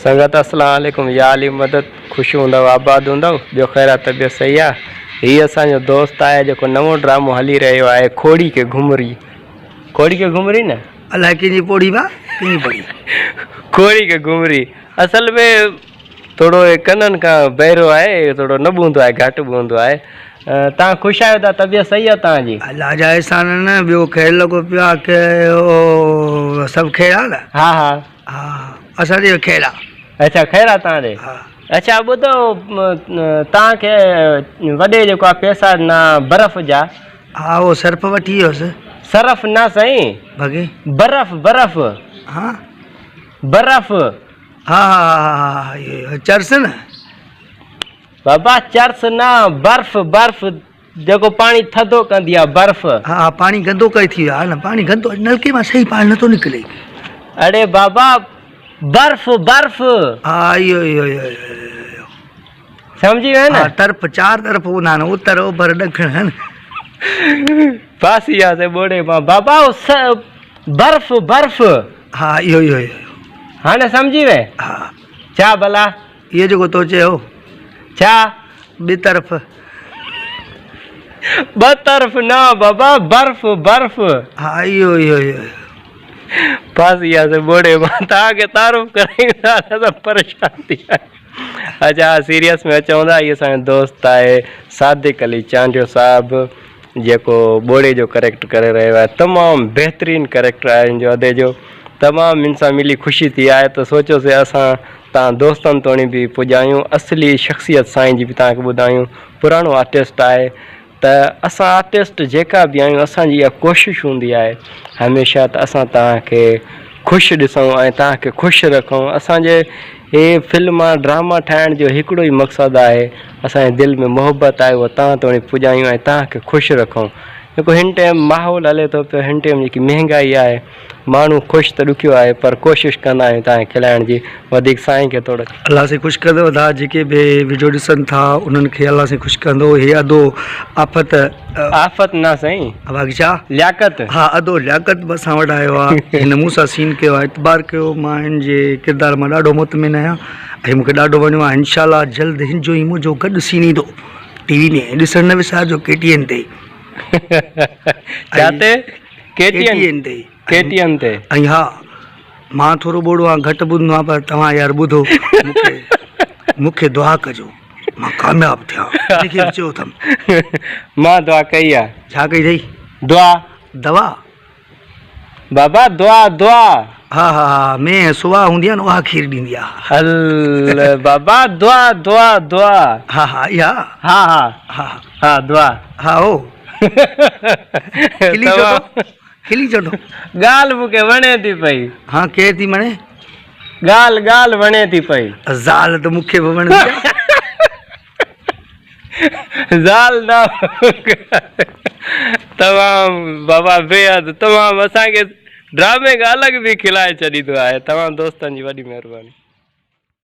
संगत अस्सलाम वालेकुम। या अली मदद खुश हूंदव आबाद हूंदव ॿियो ख़ैर तबियत सही आहे। हीअ असांजो दोस्त आहे जेको नवो ड्रामो हली रहियो आहे खोड़ी के घुमरी। खोड़ी के घुमरी न अलाए कंहिंजी पोड़ी बा कंहिंजी पोड़ी खोड़ी के घुमरी असल में थोरो कननि खां बहिरो आहे, थोरो न ॿुधंदो आहे, घटि ॿुधंदो आहे। तव्हां ख़ुशि आहियो था? तबियत सही आहे तव्हांजी? अलाह जा एहसान न ॿियो ख़ैर लॻो पियो आहे की सभु ख़ैर आहे न? हा हा हा असांजे ख़ैर आहे। अच्छा ख़ैर आहे तव्हांजे? हा अच्छा ॿुधो, तव्हांखे वॾे जेको आहे पैसा ॾिना बर्फ़ जा? हा उहो सर्फ वठी वियोसि। सरफ न साईं, भॻे बर्फ़ बर्फ़। हा बर्फ़। हा हा हा इहो चर्स न बाबा, चर्स न, बर्फ़ बर्फ़ जेको पाणी थधो कंदी आहे बर्फ़। हा पाणी गंदो करे थी वियो आहे न, पाणी गंदो नलके मां सही पाणी नथो निकिरे। अरे बाबा बर्फ़ बर्फ़। हा इहो इहो समझी विया न? तरफ़ चार तरफ़ हूंदा आहिनि, उत्तर ओभर ॾखण। फासी वियासीं ॿोड़े मां बाबा। बर्फ़ बर्फ़। हा इहो इहो हाणे सम्झी वे? हा छा भला इहो जेको तो चयो छा? ॿी तरफ़ ॿ तरफ़ न बाबा, बर्फ़ बर्फ़। हा इहो इहो इहो फासी वियासीं ॿोड़े मां। तव्हांखे तारीफ़ कराईंदा परेशान थी विया। अच्छा सीरियस में अचूं था, इहो असांजो दोस्त आहे सादिक अली चांडियो साहिबु, जेको ॿोड़े जो करेक्टर करे रहियो आहे। तमामु बहितरीनु करेक्टर आहे हिन जो अदे जो। तमामु हिन सां मिली ख़ुशी थी आहे त सोचियोसीं असां तव्हां दोस्तनि तोणी बि पुॼायूं, असली शख़्सियत साईं जी बि तव्हांखे ॿुधायूं। पुराणो आर्टिस्ट आहे त असां आर्टिस्ट जेका बि आहियूं, असांजी इहा कोशिशि हूंदी आहे हमेशह त असां तव्हांखे ख़ुशि ॾिसूं ऐं तव्हांखे ख़ुशि रखूं। असांजे हे फिल्म ड्रामा ठाहिण जो हिकिड़ो ई मक़सदु आहे, असांजे दिलि में मोहबत आहे उहा तव्हां तोणी पुॼायूं ऐं तव्हांखे ख़ुशि रखूं। जेको हिन टाइम माहौल हले थो पियो, हिन टाइम जेकी महांगाई आहे, माण्हू ख़ुशि त ॾुखियो आहे पर कोशिशि कंदा आहियूं तव्हांखे खिलाइण जी। वधीक साईं खे थोरो अलाह से ख़ुशि कंदो था, जेके बि वीडियो ॾिसनि था उन्हनि खे अलाह से ख़ुशि कंदो। हे अदो आफ़त आफ़त न साईं, बाक़ी छा लियाकत। हा अदो लियाकत बि असां वटि आयो आहे। हिन मूं सां सीन कयो आहे, इतबार कयो। मां हिन जे किरदार मां ॾाढो मुतमिन आहियां ऐं मूंखे ॾाढो वणियो आहे। इंशाल्लाह जल्द हिन जो ई मुंहिंजो गॾु सीन ईंदो टीवी में, ॾिसण न विसारजो KTN ते। छा ते? KTN ते। KTN ते। ऐं हा मां थोरो ॿोड़ो आहियां, घटि ॿुधंदो आहियां, पर तव्हां यार ॿुधो, मूंखे दुआ कजो मां कामयाबु थियां। लिखी चयो अथमि मां दुआ कई आहे। छा कई अथई? दुआ दवा बाबा, दुआ दुआ। हा हा हा में सुहा हूंदी आहे न, उहा खीर ॾींदी आहे। हल बाबा, दुआ दुआ दुआ। हा हा इहा हा हा हा हा दुआ। हा हो खिली चोटो, खिली चोटो। ॻाल्हि मूंखे वणे थी पई। हा केरु थी वणे? ॻाल्हि वणे थी पई। ज़ाल त मूंखे बि वणंदी आहे। ज़ाल न तमामु बाबा बेहद तमामु असांखे ड्रामे खां अलॻि बि खिलाए छॾींदो आहे। तमामु दोस्तनि जी वॾी महिरबानी।